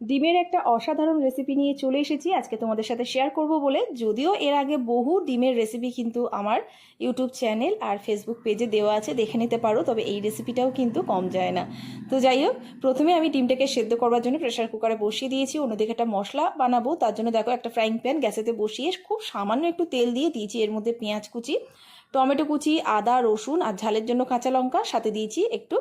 ডিমের একটা অসাধারণ রেসিপি নিয়ে চলে এসেছি আজকে তোমাদের সাথে শেয়ার করব বলে। যদিও এর আগে বহু ডিমের রেসিপি কিন্তু আমার ইউটিউব চ্যানেল আর ফেসবুক পেজে দেওয়া আছে, দেখে নিতে পারো, তবে এই রেসিপিটাও কিন্তু কম যায় না। তো যাই হোক, প্রথমে আমি ডিমটাকে সেদ্ধ করবার জন্য প্রেশার কুকারে বসিয়ে দিয়েছি। অন্যদিকে একটা মশলা বানাবো, তার জন্য দেখো একটা ফ্রাইং প্যান গ্যাসেতে বসিয়ে খুব সামান্য একটু তেল দিয়ে দিয়েছি। এর মধ্যে পেঁয়াজ কুচি, টমেটো কুচি, আদা রসুন আর ঝালের জন্য কাঁচা লঙ্কা, সাথে দিয়েছি একটু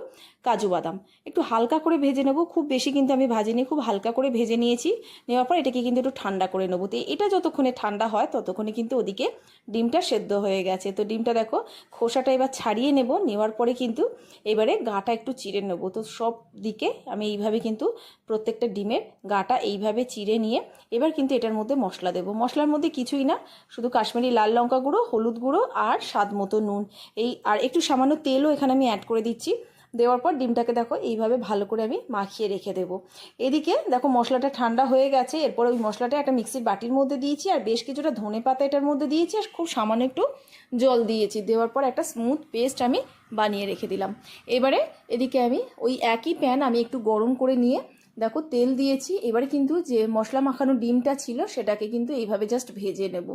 কাজু বাদাম। একটু হালকা করে ভেজে নেবো, খুব বেশি কিন্তু আমি ভাজিনি, খুব হালকা করে ভেজে নিয়েছি। নেওয়ার পর এটাকে কিন্তু একটু ঠান্ডা করে নেবো। তো এটা যতক্ষণে ঠান্ডা হয় ততক্ষণে কিন্তু ওদিকে ডিমটা সেদ্ধ হয়ে গেছে। তো ডিমটা দেখো, খোসাটা এবার ছাড়িয়ে নেব। নেওয়ার পরে কিন্তু এবারে গাটা একটু চিড়ে নেবো। তো সব দিকে আমি এইভাবে কিন্তু প্রত্যেকটা ডিমের গাটা এইভাবে চিড়ে নিয়ে এবার কিন্তু এটার মধ্যে মশলা দেবো। মশলার মধ্যে কিছুই না, শুধু কাশ্মীরি লাল লঙ্কা গুঁড়ো, হলুদ গুঁড়ো আর স্বাদ মতো নুন, এই আর একটু সামান্য তেলও এখানে আমি অ্যাড করে দিচ্ছি। দেওয়ার পর ডিমটাকে দেখো এইভাবে ভালো করে আমি মাখিয়ে রেখে দেবো। এদিকে দেখো মশলাটা ঠান্ডা হয়ে গেছে। এরপর ওই মশলাটা একটা মিক্সির বাটির মধ্যে দিয়েছি আর বেশ কিছুটা ধনে পাতা এটার মধ্যে দিয়েছি আর খুব সামান্য একটু জল দিয়েছি। দেওয়ার পর একটা স্মুথ পেস্ট আমি বানিয়ে রেখে দিলাম। এবারে এদিকে আমি ওই একই প্যান আমি একটু গরম করে নিয়ে দেখো তেল দিয়েছি। এবারে কিন্তু যে মশলা মাখানো ডিমটা ছিল সেটাকে কিন্তু এইভাবে জাস্ট ভেজে নেব।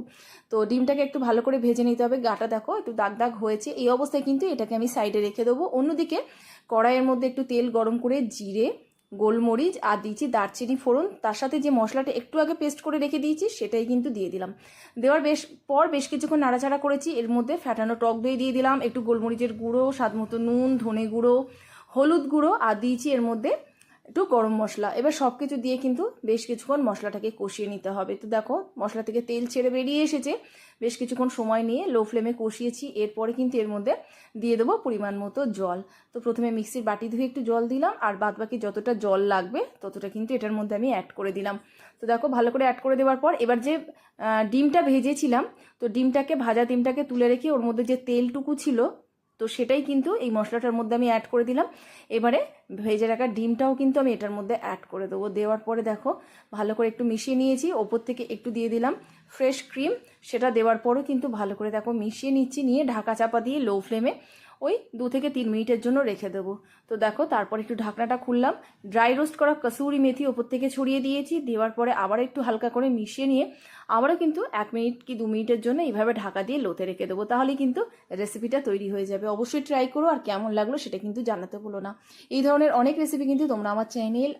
তো ডিমটাকে একটু ভালো করে ভেজে নিতে হবে। গাটা দেখো একটু দাগ দাগ হয়েছে, এই অবস্থায় কিন্তু এটাকে আমি সাইডে রেখে দেবো। অন্যদিকে কড়াইয়ের মধ্যে একটু তেল গরম করে জিরে, গোলমরিচ আর দিয়েছি দারচিনি ফোড়ন, তার সাথে যে মশলাটা একটু আগে পেস্ট করে রেখে দিয়েছি সেটাই কিন্তু দিয়ে দিলাম। দেওয়ার বেশ কিছুক্ষণ নাড়াচাড়া করেছি। এর মধ্যে ফ্যাটানো টক দই দিয়ে দিলাম, একটু গোলমরিচের গুঁড়ো, স্বাদ মতো নুন, ধনে গুঁড়ো, হলুদ গুঁড়ো আর দিয়েছি এর মধ্যে একটু গরম মশলা। এবার সব কিছু দিয়ে কিন্তু বেশ কিছুক্ষণ মশলাটাকে কষিয়ে নিতে হবে। তো দেখো মশলা থেকে তেল ছেড়ে বেরিয়ে এসেছে। বেশ কিছুক্ষণ সময় নিয়ে লো ফ্লেমে কষিয়েছি। এরপরে কিন্তু এর মধ্যে দিয়ে দেবো পরিমাণ মতো জল। তো প্রথমে মিক্সির বাটি ধুয়ে একটু জল দিলাম আর বাদবাকি যতটা জল লাগবে ততটা কিন্তু এটার মধ্যে আমি অ্যাড করে দিলাম। তো দেখো ভালো করে অ্যাড করে দেওয়ার পর এবার যে ডিমটা ভেজেছিলাম, তো ভাজা ডিমটাকে তুলে রেখে ওর মধ্যে যে তেলটুকু ছিল তো সেটাই কিন্তু এই মশলাটার মধ্যে আমি অ্যাড করে দিলাম। এবারে ভেজে রাখা ডিমটাও কিন্তু আমি এটার মধ্যে অ্যাড করে দেবো। দেওয়ার পরে দেখো ভালো করে একটু মিশিয়ে নিয়েছি। ওপর থেকে একটু দিয়ে দিলাম ফ্রেশ ক্রিম, সেটা দেওয়ার পরেও কিন্তু ভালো করে দেখো মিশিয়ে নিচ্ছি। নিয়ে ঢাকা চাপা দিয়ে লো ফ্লেমে ওই 2 থেকে 3 মিনিটের জন্য রেখে দেবো। তো দেখো তারপর একটু ঢাকনাটা খুললাম, ড্রাই রোস্ট করা কসুরি মেথি ওপর থেকে ছড়িয়ে দিয়েছি। দেওয়ার পরে আবার একটু হালকা করে মিশিয়ে নিয়ে আবারও কিন্তু 1 মিনিট কি 2 মিনিটের জন্য এইভাবে ঢাকা দিয়ে লোতে রেখে দেবো। তাহলেই কিন্তু রেসিপিটা তৈরি হয়ে যাবে। অবশ্যই ট্রাই করো আর কেমন লাগলো সেটা কিন্তু জানাতে ভুলো না। এই ধরনের অনেক রেসিপি কিন্তু তোমরা আমার চ্যানেল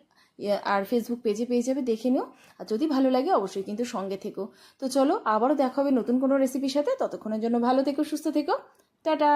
আর ফেসবুক পেজে পেয়ে যাবে, দেখে নিও। আর যদি ভালো লাগে অবশ্যই কিন্তু সঙ্গে থেকো। তো চলো আবারও দেখা হবে নতুন কোনো রেসিপির সাথে। ততক্ষণের জন্য ভালো থেকো, সুস্থ থেকো, টাটা।